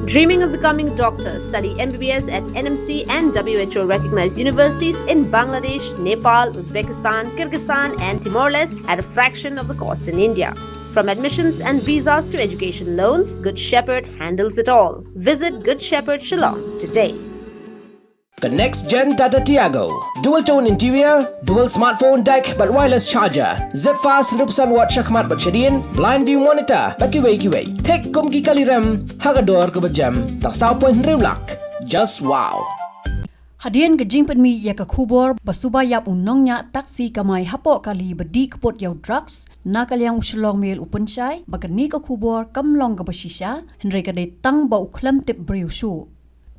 Dreaming of becoming a doctor? Study MBBS at NMC and WHO recognized universities in Bangladesh, Nepal, Uzbekistan, Kyrgyzstan and Timor-Leste at a fraction of the cost in India. From admissions and visas to education loans, Good Shepherd handles it all. Visit Good Shepherd Shillong today. The next gen Tata Tiago. Dual tone interior, dual smartphone deck but wireless charger. Zip fast 100% watt syakmat bersyadian, blind view monitor, pakiway. Tek kum ki kaliram, hagador ke bejam, tak saupun riulak. Just wow. Hadian ke Jingbym ya ke kubor basuba yap unongnya taksi kamai hapok kali bedi kepot yau drugs nakal yang Shillong Mail upensyai bagani ke kubor kamlong ke besisha henry ke tang bau klam tip Briew Shuh.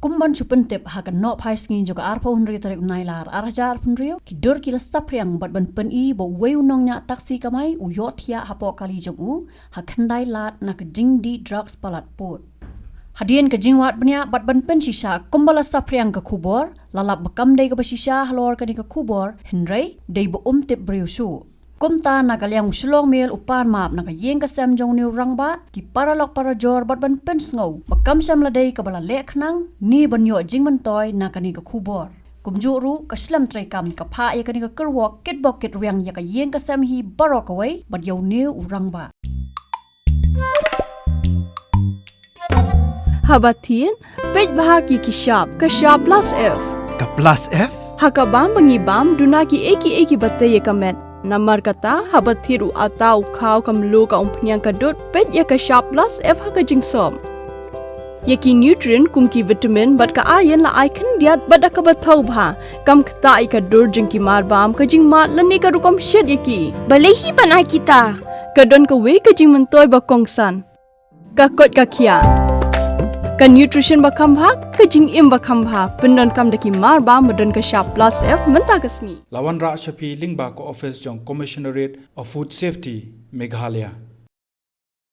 Kumban chupen tip hakan no pai sngin juga arpo henry tarik nailar arajar punrio kidur kila sapriang bat ban pen I bo wei unongnya taksi kamai Ïohthiah hapok kali jongu hakandai lat nak jingdi drugs palat pot. Hadian ke jingwat benya bat ban pen shisha kumbala sapriang ke kubor lalap bekam dai ke besisha halor ke ni ke kubor henry dai bo tip Briew Shuh. Kumta nagalyang Shillong Mail upan map naka Ïing kasam jong ni rangba ki paralok parajor bat ban pen sngau bakam sam ladai ke bala lek nang ni banyo Jingbym toy naka ni ke kubor. Kumjuru kaslam trai kam ka pha ya ke ni ke Kyrwoh kit bok kit riang ya ka Ïing kasam hi barok away bat yo ni rangba. Habatin pej bahagi kishap kashap plus F. Ka plus F? Hakabam bangibam dunaki eki batay kamet. Namar kata habat thiru atau kau kamlu ka umpnyang kadut pet ya ka sharp plus F haka jingsom. Yaki nutrient kumki vitamin bat ka iron la icon diat bat ka bathau bha kam kata I ka dur jingki marbam ka jing mat lani ka rukom shed yaki. Balehi banai kita. Kadon ka we ka jing mentoy ba kongsan. Ka kot ka kia. Ka nutrition bakam bha ka Jingbym bakam bha pendon kam daki mar ba modon ka sharp plus F menta kasni Lawan Ra Shapi Lingba ko office jong Commissionerate of Food Safety Meghalaya.